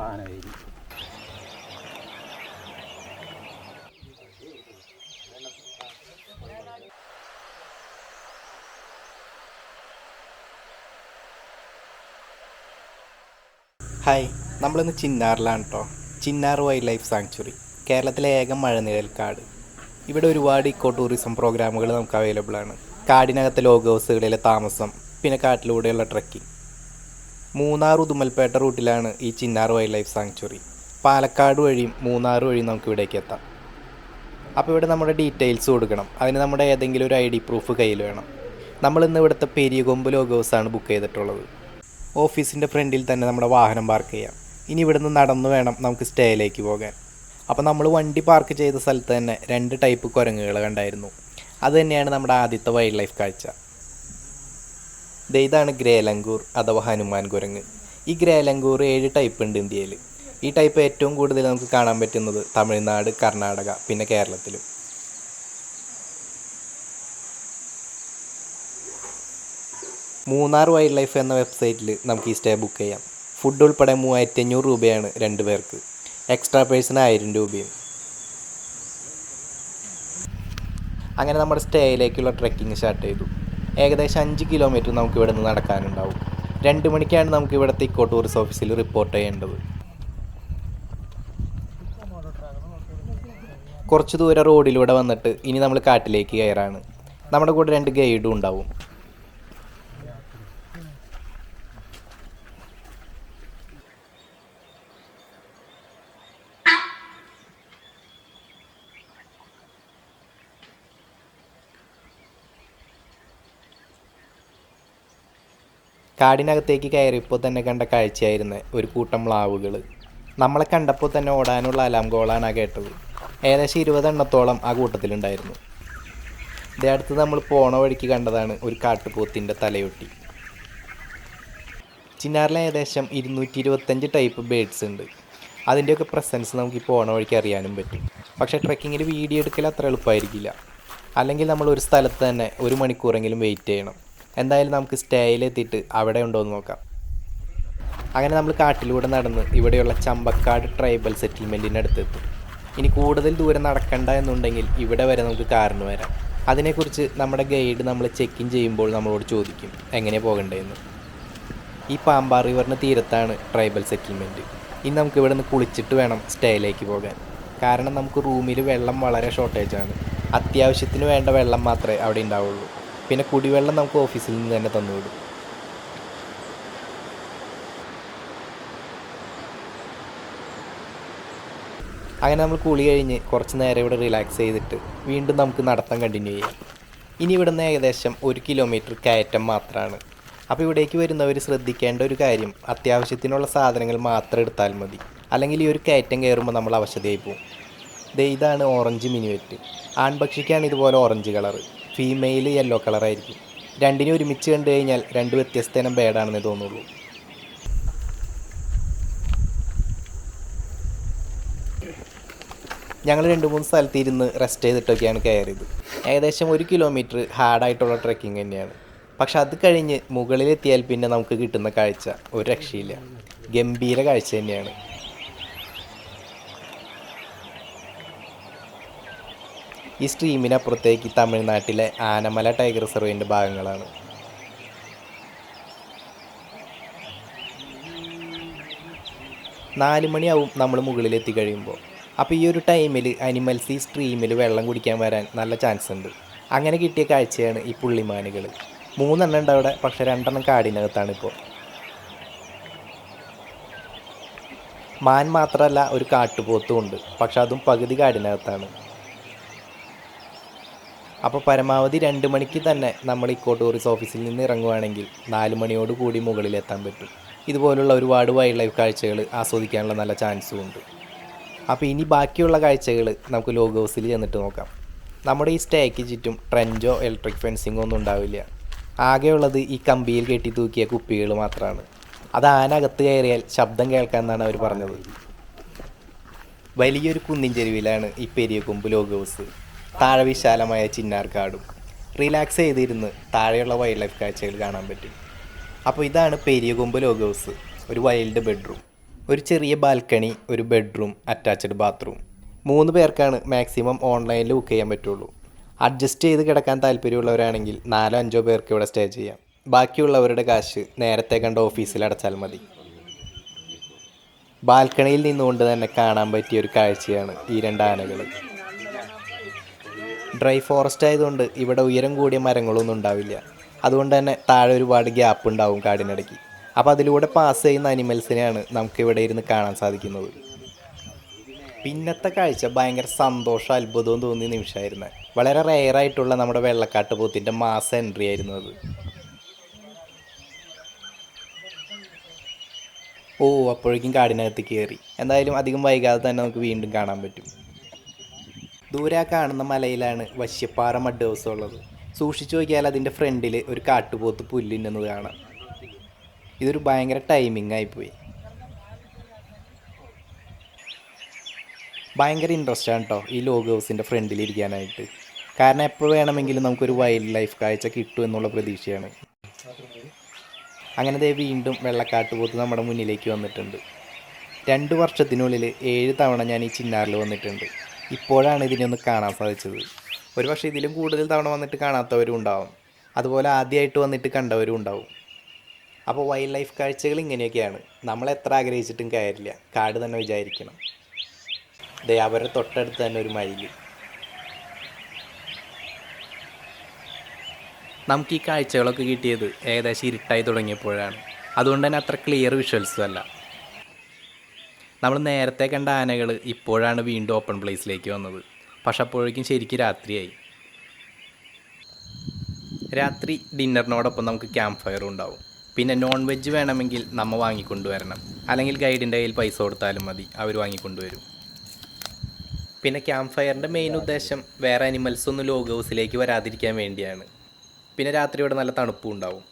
പാനവേരി. Hi, നമ്മളിന്ന് ചിന്നാറിലാണ് കേട്ടോ. Chinnar wild life sanctuary, കേരളത്തിലെ ഏക മഴനിഴൽക്കാട്. ഇവിടെ ഒരുപാട് ഇക്കോ ടൂറിസം പ്രോഗ്രാമുകൾ നമുക്ക് അവൈലബിൾ ആണ്. കാടിനകത്തെ ലോഗ് ഹൗസുകളിലെ താമസം, പിന്നെ കാട്ടിലൂടെയുള്ള ട്രക്കിംഗ്. മൂന്നാർ ഉദുമൽപേട്ട റൂട്ടിലാണ് ഈ Chinnar wild life sanctuary. Palakkad വഴിയും മൂന്നാർ വഴിയും നമുക്ക് ഇവിടേക്ക് എത്താം. അപ്പോൾ ഇവിടെ നമ്മുടെ ഡീറ്റെയിൽസ് കൊടുക്കണം. അതിന് നമ്മുടെ ഏതെങ്കിലും ഒരു ID പ്രൂഫ് കയ്യിൽ വേണം. നമ്മളിന്ന് ഇവിടുത്തെ പെരിയകൊമ്പ് ലോഗ് ഹൗസാണ് ബുക്ക് ചെയ്തിട്ടുള്ളത്. ഓഫീസിൻ്റെ ഫ്രണ്ടിൽ തന്നെ നമ്മുടെ വാഹനം പാർക്ക് ചെയ്യാം. ഇനി ഇവിടുന്ന് നടന്നു വേണം നമുക്ക് സ്റ്റേയിലേക്ക് പോകാൻ. അപ്പോൾ നമ്മൾ വണ്ടി പാർക്ക് ചെയ്ത സ്ഥലത്ത് തന്നെ 2 ടൈപ്പ് കുരങ്ങുകൾ കണ്ടായിരുന്നു. അത് തന്നെയാണ് നമ്മുടെ ആദ്യത്തെ വൈൽഡ് ലൈഫ് കാഴ്ച. ഇതാണ് ഗ്രേലങ്കൂർ അഥവാ ഹനുമാൻ കുരങ്ങ്. ഈ ഗ്രേലങ്കൂർ 7 ടൈപ്പ് ഉണ്ട് ഇന്ത്യയിൽ. ഈ ടൈപ്പ് ഏറ്റവും കൂടുതൽ നമുക്ക് കാണാൻ പറ്റുന്നത് തമിഴ്നാട്, കർണാടക, പിന്നെ കേരളത്തിലും. മൂന്നാർ വൈൽഡ് ലൈഫ് എന്ന വെബ്സൈറ്റിൽ നമുക്ക് ഈ സ്റ്റേ ബുക്ക് ചെയ്യാം. ഫുഡ് ഉൾപ്പെടെ 3500 രൂപയാണ് 2 പേർക്ക്. എക്സ്ട്രാ പേഴ്സണ് 1000 രൂപയും. അങ്ങനെ നമ്മുടെ സ്റ്റേയിലേക്കുള്ള ട്രെക്കിംഗ് സ്റ്റാർട്ട് ചെയ്തു. ഏകദേശം 5 കിലോമീറ്റർ നമുക്ക് ഇവിടെ നിന്ന് നടക്കാനുണ്ടാവും. 2 മണിക്കാണ് നമുക്ക് ഇവിടുത്തെ ഇക്കോ ടൂറിസം ഓഫീസിൽ റിപ്പോർട്ട് ചെയ്യേണ്ടത്. കുറച്ച് ദൂരം റോഡിലൂടെ വന്നിട്ട് ഇനി നമ്മൾ കാട്ടിലേക്ക് കയറാണ്. നമ്മുടെ കൂടെ 2 ഗൈഡും ഉണ്ടാവും. കാടിനകത്തേക്ക് കയറിയപ്പോൾ തന്നെ കണ്ട കാഴ്ചയായിരുന്നു ഒരു കൂട്ടം മ്ലാവുകൾ. നമ്മളെ കണ്ടപ്പോൾ തന്നെ ഓടാനുള്ള അലാം കോളാണ് കേട്ടത്. ഏകദേശം 20 എണ്ണത്തോളം ആ കൂട്ടത്തിലുണ്ടായിരുന്നു. ഇതേ അടുത്ത് നമ്മൾ പോണ വഴിക്ക് കണ്ടതാണ് ഒരു കാട്ടുപോത്തിൻ്റെ തലയൊട്ടി. ചിന്നാറിൽ ഏകദേശം 225 ടൈപ്പ് ബേഡ്സ് ഉണ്ട്. അതിൻ്റെയൊക്കെ പ്രസൻസ് നമുക്ക് ഈ പോണ വഴിക്ക് അറിയാനും പറ്റും. പക്ഷേ ട്രെക്കിങ്ങിൽ വീഡിയോ എടുക്കൽ അത്ര എളുപ്പമായിരിക്കില്ല. അല്ലെങ്കിൽ നമ്മൾ ഒരു സ്ഥലത്ത് തന്നെ 1 മണിക്കൂറെങ്കിലും വെയിറ്റ് ചെയ്യണം. എന്തായാലും നമുക്ക് സ്റ്റേയിലെത്തിയിട്ട് അവിടെ ഉണ്ടോ എന്ന് നോക്കാം. അങ്ങനെ നമ്മൾ കാട്ടിലൂടെ നടന്ന് ഇവിടെയുള്ള ചമ്പക്കാട് ട്രൈബൽ സെറ്റിൽമെൻറ്റിൻ്റെ അടുത്തെത്തും. ഇനി കൂടുതൽ ദൂരം നടക്കണ്ട എന്നുണ്ടെങ്കിൽ ഇവിടെ വരെ നമുക്ക് കാറിന് വരാം. അതിനെക്കുറിച്ച് നമ്മുടെ ഗൈഡ് നമ്മൾ ചെക്ക് ഇൻ ചെയ്യുമ്പോൾ നമ്മളോട് ചോദിക്കും എങ്ങനെ പോകണ്ടതെന്ന്. ഈ പാമ്പാർ റിവറിന് തീരത്താണ് ട്രൈബൽ സെറ്റിൽമെൻറ്റ്. ഇനി നമുക്ക് ഇവിടെ നിന്ന് കുളിച്ചിട്ട് വേണം സ്റ്റേയിലേക്ക് പോകാൻ. കാരണം നമുക്ക് റൂമിൽ വെള്ളം വളരെ ഷോർട്ടേജാണ്. അത്യാവശ്യത്തിന് വേണ്ട വെള്ളം മാത്രമേ അവിടെ ഉണ്ടാവുള്ളൂ. പിന്നെ കുടിവെള്ളം നമുക്ക് ഓഫീസിൽ നിന്ന് തന്നെ തന്നുവിടും. അങ്ങനെ നമ്മൾ കുളി കഴിഞ്ഞ് കുറച്ച് നേരം ഇവിടെ റിലാക്സ് ചെയ്തിട്ട് വീണ്ടും നമുക്ക് നടത്തം കണ്ടിന്യൂ ചെയ്യാം. ഇനി ഇവിടുന്ന് ഏകദേശം 1 കിലോമീറ്റർ കയറ്റം മാത്രമാണ്. അപ്പോൾ ഇവിടേക്ക് വരുന്നവർ ശ്രദ്ധിക്കേണ്ട ഒരു കാര്യം, അത്യാവശ്യത്തിനുള്ള സാധനങ്ങൾ മാത്രം എടുത്താൽ മതി. അല്ലെങ്കിൽ ഈ ഒരു കയറ്റം കയറുമ്പോൾ നമ്മൾ അവശതയായി പോകും. ഇതാണ് ഓറഞ്ച് മിനുവെറ്റ്. ആൺപക്ഷിക്കാണ് ഇതുപോലെ ഓറഞ്ച് കളറ്, ഫീമെയിൽ യെല്ലോ കളറായിരിക്കും. രണ്ടിനും ഒരുമിച്ച് കണ്ടു കഴിഞ്ഞാൽ 2 വ്യത്യസ്ത ഇനം ബേഡാണെന്ന് തോന്നുള്ളൂ. ഞങ്ങൾ 2-3 സ്ഥലത്ത് ഇരുന്ന് റെസ്റ്റ് ചെയ്തിട്ടൊക്കെയാണ് കയറിയത്. ഏകദേശം 1 കിലോമീറ്റർ ഹാർഡായിട്ടുള്ള ട്രെക്കിംഗ് തന്നെയാണ്. പക്ഷെ അത് കഴിഞ്ഞ് മുകളിലെത്തിയാൽ പിന്നെ നമുക്ക് കിട്ടുന്ന കാഴ്ച ഒരു രക്ഷയില്ല. ഗംഭീര കാഴ്ച തന്നെയാണ്. ഈ സ്ട്രീമിനപ്പുറത്തേക്ക് തമിഴ്നാട്ടിലെ ആനമല ടൈഗർ റിസർവിൻ്റെ ഭാഗങ്ങളാണ്. നാല് മണിയാവും നമ്മൾ മുകളിലെത്തി കഴിയുമ്പോൾ. അപ്പോൾ ഈ ഒരു ടൈമിൽ അനിമൽസ് ഈ സ്ട്രീമിൽ വെള്ളം കുടിക്കാൻ വരാൻ നല്ല ചാൻസ് ഉണ്ട്. അങ്ങനെ കിട്ടിയ കാഴ്ചയാണ് ഈ പുള്ളിമാനുകൾ. 3 എണ്ണം ഉണ്ട് അവിടെ, പക്ഷേ 2 എണ്ണം കാടിനകത്താണ് ഇപ്പോൾ. മാൻ മാത്രമല്ല, ഒരു കാട്ടുപോത്തും ഉണ്ട്, പക്ഷെ അതും പകുതി കാടിനകത്താണ്. അപ്പോൾ പരമാവധി 2 മണിക്ക് തന്നെ നമ്മൾ ഇക്കോ ടൂറിസം ഓഫീസിൽ നിന്ന് ഇറങ്ങുവാണെങ്കിൽ 4 മണിയോട് കൂടി മുകളിലെത്താൻ പറ്റും. ഇതുപോലുള്ള ഒരുപാട് വൈൽഡ് ലൈഫ് കാഴ്ചകൾ ആസ്വദിക്കാനുള്ള നല്ല ചാൻസും ഉണ്ട്. അപ്പോൾ ഇനി ബാക്കിയുള്ള കാഴ്ചകൾ നമുക്ക് ലോഗ് ഹൗസിൽ ചെന്നിട്ട് നോക്കാം. നമ്മുടെ ഈ സ്റ്റേക്ക് ചുറ്റും ട്രെഞ്ചോ ഇലക്ട്രിക് ഫെൻസിങ്ങോ ഒന്നും ഉണ്ടാവില്ല. ആകെയുള്ളത് ഈ കമ്പിയിൽ കെട്ടി തൂക്കിയ കുപ്പികൾ മാത്രമാണ്. അത് ആനകത്ത് കയറിയാൽ ശബ്ദം കേൾക്കാമെന്നാണ് അവർ പറഞ്ഞത്. വലിയൊരു കുന്നിൻ ചെരുവിലാണ് ഈ പെരിയകൊമ്പ് ലോഗ് ഹൗസ്. താഴെ വിശാലമായ ചിന്നാർക്കാടും. റിലാക്സ് ചെയ്തിരുന്ന് താഴെയുള്ള വൈൽഡ് ലൈഫ് കാഴ്ചകൾ കാണാൻ പറ്റും. അപ്പോൾ ഇതാണ് പെരിയകൊമ്പ് ലോഗ് ഹൗസ്, ഒരു വൈൽഡ് ബെഡ്റൂം. ഒരു ചെറിയ ബാൽക്കണി, ഒരു ബെഡ്റൂം, അറ്റാച്ച്ഡ് ബാത്റൂം. 3 പേർക്കാണ് മാക്സിമം ഓൺലൈനിൽ ബുക്ക് ചെയ്യാൻ പറ്റുള്ളൂ. അഡ്ജസ്റ്റ് ചെയ്ത് കിടക്കാൻ താല്പര്യമുള്ളവരാണെങ്കിൽ 4-5 പേർക്ക് ഇവിടെ സ്റ്റേ ചെയ്യാം. ബാക്കിയുള്ളവരുടെ കാശ് നേരത്തെ കണ്ട ഓഫീസിൽ അടച്ചാൽ മതി. ബാൽക്കണിയിൽ നിന്നുകൊണ്ട് തന്നെ കാണാൻ പറ്റിയ ഒരു കാഴ്ചയാണ് ഈ 2 ആനകൾ. ഡ്രൈ ഫോറസ്റ്റ് ആയതുകൊണ്ട് ഇവിടെ ഉയരം കൂടിയ മരങ്ങളൊന്നും ഉണ്ടാവില്ല. അതുകൊണ്ട് തന്നെ താഴെ ഒരുപാട് ഗ്യാപ്പ് ഉണ്ടാവും കാടിനിടയ്ക്ക്. അപ്പോൾ അതിലൂടെ പാസ് ചെയ്യുന്ന അനിമൽസിനെയാണ് നമുക്കിവിടെ ഇരുന്ന് കാണാൻ സാധിക്കുന്നത്. പിന്നത്തെ കാഴ്ച ഭയങ്കര സന്തോഷം അത്ഭുതവും തോന്നിയ നിമിഷമായിരുന്നു. വളരെ റെയറായിട്ടുള്ള നമ്മുടെ വെള്ളക്കാട്ടുപോത്തിൻ്റെ മാസ എൻട്രി ആയിരുന്നു അത്. അപ്പോഴേക്കും കാടിനകത്ത് കയറി. എന്തായാലും അധികം വൈകാതെ തന്നെ നമുക്ക് വീണ്ടും കാണാൻ പറ്റും. ദൂരെ ആ കാണുന്ന മലയിലാണ് വശ്യപ്പാറ മഡ് ഹൗസ് ഉള്ളത്. സൂക്ഷിച്ചു നോക്കിയാൽ അതിൻ്റെ ഫ്രണ്ടിൽ ഒരു കാട്ടുപോത്ത് പുല്ലിന്നത് കാണാം. ഇതൊരു ഭയങ്കര ടൈമിംഗ് ആയിപ്പോയി. ഭയങ്കര ഇൻട്രസ്റ്റ് ആണ് കേട്ടോ ഈ ലോഗ് ഹൗസിൻ്റെ ഫ്രണ്ടിലിരിക്കാനായിട്ട്. കാരണം എപ്പോൾ വേണമെങ്കിലും നമുക്കൊരു വൈൽഡ് ലൈഫ് കാഴ്ച കിട്ടും എന്നുള്ള പ്രതീക്ഷയാണ്. അങ്ങനെ വീണ്ടും വെള്ളക്കാട്ടുപോത്ത് നമ്മുടെ മുന്നിലേക്ക് വന്നിട്ടുണ്ട്. 2 വർഷത്തിനുള്ളിൽ 7 തവണ ഞാൻ ഈ ചിന്നാറിൽ വന്നിട്ടുണ്ട്. ഇപ്പോഴാണ് ഇതിനൊന്ന് കാണാൻ സാധിച്ചത്. ഒരു പക്ഷേ ഇതിലും കൂടുതൽ തവണ വന്നിട്ട് കാണാത്തവരും ഉണ്ടാവും, അതുപോലെ ആദ്യമായിട്ട് വന്നിട്ട് കണ്ടവരും ഉണ്ടാവും. അപ്പോൾ വൈൽഡ് ലൈഫ് കാഴ്ചകൾ ഇങ്ങനെയൊക്കെയാണ്. നമ്മൾ എത്ര ആഗ്രഹിച്ചിട്ടും കാര്യമില്ല, കാട് തന്നെ വിചാരിക്കണം. അവരുടെ തൊട്ടടുത്ത് തന്നെ ഒരു മയിൽ. നമുക്ക് ഈ കാഴ്ചകളൊക്കെ കിട്ടിയത് ഏകദേശം ഇരുട്ടായി തുടങ്ങിയപ്പോഴാണ്. അതുകൊണ്ട് തന്നെ അത്ര ക്ലിയർ വിഷ്വൽസും അല്ല. നമ്മൾ നേരത്തെ കണ്ട ആനകൾ ഇപ്പോഴാണ് വീണ്ടും ഓപ്പൺ പ്ലേസിലേക്ക് വന്നത്. പക്ഷെ അപ്പോഴേക്കും ശരിക്കും രാത്രിയായി. രാത്രി ഡിന്നറിനോടൊപ്പം നമുക്ക് ക്യാമ്പ് ഫയറും ഉണ്ടാവും. പിന്നെ നോൺ വെജ് വേണമെങ്കിൽ നമ്മൾ വാങ്ങിക്കൊണ്ടുവരണം, അല്ലെങ്കിൽ ഗൈഡിൻ്റെ കയ്യിൽ പൈസ കൊടുത്താലും മതി, അവർ വാങ്ങിക്കൊണ്ടുവരും. പിന്നെ ക്യാമ്പ് ഫയറിൻ്റെ മെയിൻ ഉദ്ദേശം വേറെ അനിമൽസൊന്നും ലോഗ് ഹൗസിലേക്ക് വരാതിരിക്കാൻ വേണ്ടിയാണ്. പിന്നെ രാത്രി ഇവിടെ നല്ല തണുപ്പും ഉണ്ടാവും.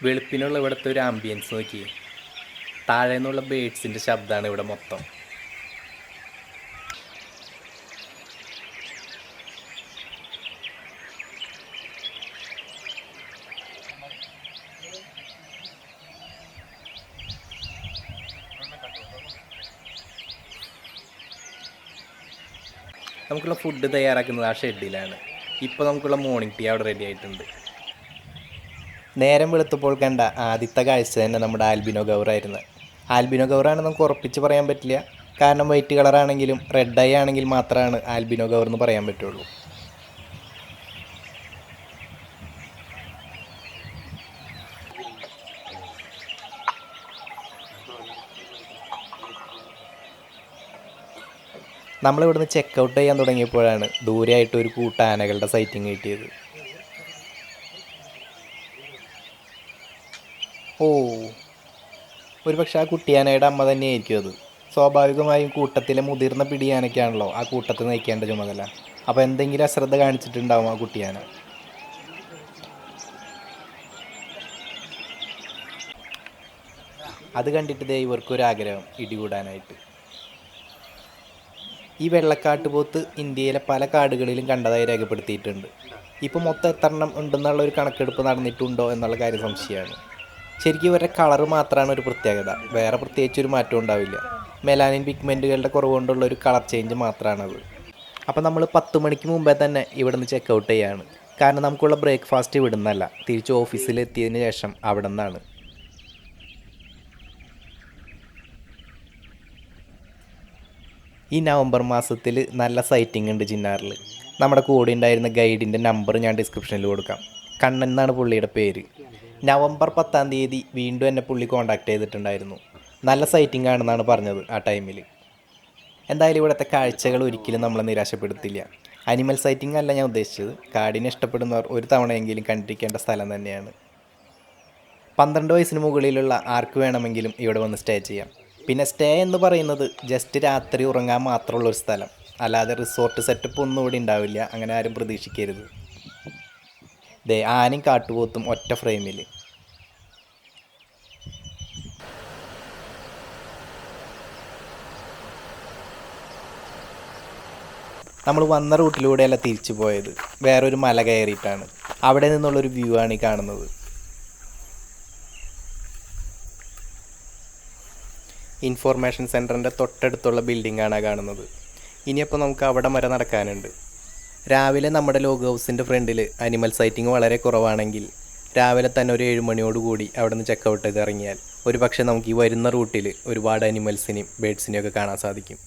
വെളുപ്പിനുള്ള ഇവിടുത്തെ ഒരു ആംബിയൻസ് നോക്കിയേ. താഴെ നിന്നുള്ള ബേഡ്സിൻ്റെ ശബ്ദമാണ് ഇവിടെ മൊത്തം. നമുക്കുള്ള ഫുഡ് തയ്യാറാക്കുന്നത് ആ ഷെഡിലാണ്. ഇപ്പോൾ നമുക്കുള്ള മോർണിംഗ് ടീ അവിടെ റെഡി ആയിട്ടുണ്ട്. നേരം വെളുത്തപ്പോൾ കണ്ട ആദ്യത്തെ കാഴ്ച തന്നെ നമ്മുടെ ആൽബിനോ ഗൗറായിരുന്നു. ആൽബിനോ ഗൗറാണെന്ന് നമുക്ക് ഉറപ്പിച്ച് പറയാൻ പറ്റില്ല. കാരണം വൈറ്റ് കളറാണെങ്കിലും റെഡ് ഐ ആണെങ്കിൽ മാത്രമാണ് ആൽബിനോ ഗൗർ എന്ന് പറയാൻ പറ്റുള്ളൂ. നമ്മളിവിടുന്ന് ചെക്കൗട്ട് ചെയ്യാൻ തുടങ്ങിയപ്പോഴാണ് ദൂരെയായിട്ട് ഒരു കൂട്ട ആനകളുടെ സൈറ്റിങ് കിട്ടിയത്. ഒരു പക്ഷേ ആ കുട്ടിയാനയുടെ അമ്മ തന്നെയായിരിക്കും അത്. സ്വാഭാവികമായും കൂട്ടത്തിലെ മുതിർന്ന പിടിയാനയ്ക്കാണല്ലോ ആ കൂട്ടത്തിൽ നയിക്കേണ്ട ചുമതല. അപ്പോൾ എന്തെങ്കിലും അശ്രദ്ധ കാണിച്ചിട്ടുണ്ടാവും ആ കുട്ടിയാന. അത് കണ്ടിട്ട് ഇവർക്കൊരാഗ്രഹം ഇടികൂടാനായിട്ട്. ഈ വെള്ളക്കാട്ടുപോത്ത് ഇന്ത്യയിലെ പല കാടുകളിലും കണ്ടതായി രേഖപ്പെടുത്തിയിട്ടുണ്ട്. ഇപ്പോൾ മൊത്തം എത്ര എണ്ണം ഉണ്ടെന്നുള്ള ഒരു കണക്കെടുപ്പ് നടന്നിട്ടുണ്ടോ എന്നുള്ള കാര്യം സംശയമാണ്. ശരിക്കും ഇവരുടെ കളറ് മാത്രമാണ് ഒരു പ്രത്യേകത, വേറെ പ്രത്യേകിച്ചൊരു മാറ്റം ഉണ്ടാവില്ല. മെലാനിൻ പിഗ്മെൻറ്റുകളുടെ കുറവ് കൊണ്ടുള്ള ഒരു കളർ ചേഞ്ച് മാത്രമാണത്. അപ്പോൾ നമ്മൾ 10 മണിക്ക് മുമ്പേ തന്നെ ഇവിടെ നിന്ന് ചെക്കൗട്ട് ചെയ്യാണ്. കാരണം നമുക്കുള്ള ബ്രേക്ക്ഫാസ്റ്റ് ഇവിടെ നിന്നല്ല, തിരിച്ച് ഓഫീസിലെത്തിയതിന് ശേഷം അവിടെ നിന്നാണ്. ഈ നവംബർ മാസത്തിൽ നല്ല സൈറ്റിംഗ് ഉണ്ട് ചിന്നാറിൽ. നമ്മുടെ കൂടെ ഉണ്ടായിരുന്ന ഗൈഡിൻ്റെ നമ്പർ ഞാൻ ഡിസ്ക്രിപ്ഷനിൽ കൊടുക്കാം. കണ്ണൻ എന്നാണ് പുള്ളിയുടെ പേര്. നവംബർ 10-ാം തീയതി വീണ്ടും എന്നെ പുള്ളി കോൺടാക്ട് ചെയ്തിട്ടുണ്ടായിരുന്നു. നല്ല സൈറ്റിംഗ് ആണെന്നാണ് പറഞ്ഞത് ആ ടൈമിൽ. എന്തായാലും ഇവിടുത്തെ കാഴ്ചകൾ ഒരിക്കലും നമ്മളെ നിരാശപ്പെടുത്തില്ല. അനിമൽ സൈറ്റിംഗ് അല്ല ഞാൻ ഉദ്ദേശിച്ചത്, കാടിനെ ഇഷ്ടപ്പെടുന്നവർ ഒരു തവണയെങ്കിലും കണ്ടിരിക്കേണ്ട സ്ഥലം തന്നെയാണ്. 12 വയസ്സിന് മുകളിലുള്ള ആർക്ക് വേണമെങ്കിലും ഇവിടെ വന്ന് സ്റ്റേ ചെയ്യാം. പിന്നെ സ്റ്റേ എന്ന് പറയുന്നത് ജസ്റ്റ് രാത്രി ഉറങ്ങാൻ മാത്രമുള്ളൊരു സ്ഥലം, അല്ലാതെ റിസോർട്ട് സെറ്റപ്പ് ഒന്നും ഇവിടെ ഉണ്ടാവില്ല. അങ്ങനെ ആരും പ്രതീക്ഷിക്കരുത്. ആനയും കാട്ടുപോത്തും ഒറ്റ ഫ്രെയിമിൽ. നമ്മൾ വന്ന റൂട്ടിലൂടെയല്ല തിരിച്ചു പോയത്, വേറൊരു മല കയറിയിട്ടാണ്. അവിടെ നിന്നുള്ളൊരു വ്യൂ ആണ് ഈ കാണുന്നത്. ഇൻഫോർമേഷൻ സെൻറ്ററിൻ്റെ തൊട്ടടുത്തുള്ള ബിൽഡിങ്ങാണ് കാണുന്നത്. ഇനിയപ്പോൾ നമുക്ക് അവിടെ വരെ നടക്കാനുണ്ട്. രാവിലെ നമ്മുടെ ലോഗ് ഹൗസിൻ്റെ ഫ്രണ്ടിൽ അനിമൽ സൈറ്റിംഗ് വളരെ കുറവാണെങ്കിൽ രാവിലെ തന്നെ ഒരു 7 മണിയോടുകൂടി അവിടെ നിന്ന് ചെക്കൗട്ട് ചെയ്ത് ഇറങ്ങിയാൽ ഒരു പക്ഷേ നമുക്ക് ഈ വരുന്ന റൂട്ടിൽ ഒരുപാട് അനിമൽസിനെയും ബേഡ്സിനെയും ഒക്കെ കാണാൻ സാധിക്കും.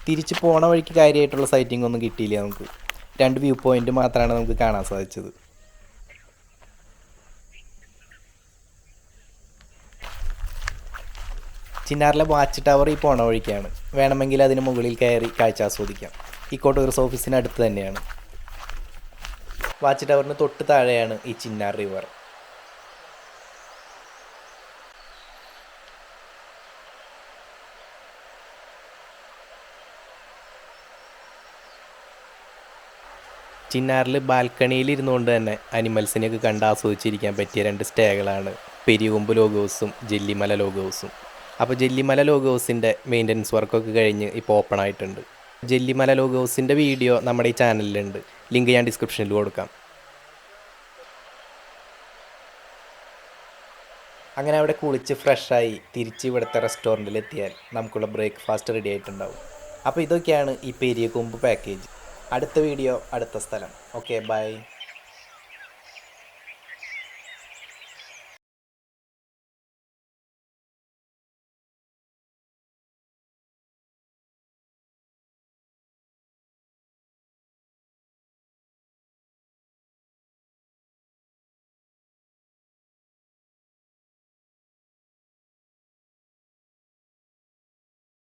തിരിച്ച് പോണ വഴിക്ക് കാര്യമായിട്ടുള്ള സൈറ്റിംഗ് ഒന്നും കിട്ടിയില്ല. നമുക്ക് 2 വ്യൂ പോയിൻ്റ് മാത്രമാണ് നമുക്ക് കാണാൻ സാധിച്ചത്. ചിന്നാറിലെ വാച്ച് ടവർ ഈ പോണ വഴിക്കാണ്. വേണമെങ്കിൽ അതിന് മുകളിൽ കയറി കാഴ്ച ആസ്വദിക്കാം. ഇക്കോ ടൂറിസ്റ്റ് ഓഫീസിന് അടുത്ത് തന്നെയാണ്. വാച്ച് ടവറിന് തൊട്ട് താഴെയാണ് ഈ ചിന്നാർ റിവർ. ചിന്നാറിൽ ബാൽക്കണിയിൽ ഇരുന്നുകൊണ്ട് തന്നെ അനിമൽസിനെയൊക്കെ കണ്ട് ആസ്വദിച്ചിരിക്കാൻ പറ്റിയ 2 സ്റ്റേകളാണ് പെരിയകൊമ്പ് ലോഗ് ഹൗസും ജെല്ലിമല ലോഗ് ഹൗസും. അപ്പോൾ ജെല്ലിമല ലോഗ് ഹൗസിൻ്റെ മെയിൻ്റനൻസ് വർക്കൊക്കെ കഴിഞ്ഞ് ഇപ്പോൾ ഓപ്പൺ ആയിട്ടുണ്ട്. ജെല്ലിമല ലോഗ് ഹൗസിൻ്റെ വീഡിയോ നമ്മുടെ ഈ ചാനലിലുണ്ട്. ലിങ്ക് ഞാൻ ഡിസ്ക്രിപ്ഷനിൽ കൊടുക്കാം. അങ്ങനെ അവിടെ കുളിച്ച് ഫ്രഷായി തിരിച്ച് ഇവിടുത്തെ റെസ്റ്റോറൻറ്റിൽ എത്തിയാൽ നമുക്കുള്ള ബ്രേക്ക്ഫാസ്റ്റ് റെഡി ആയിട്ടുണ്ടാവും. അപ്പോൾ ഇതൊക്കെയാണ് ഈ പെരിയകൊമ്പ് പാക്കേജ്. അടുത്ത വീഡിയോ അടുത്ത സ്ഥലം. Okay, by.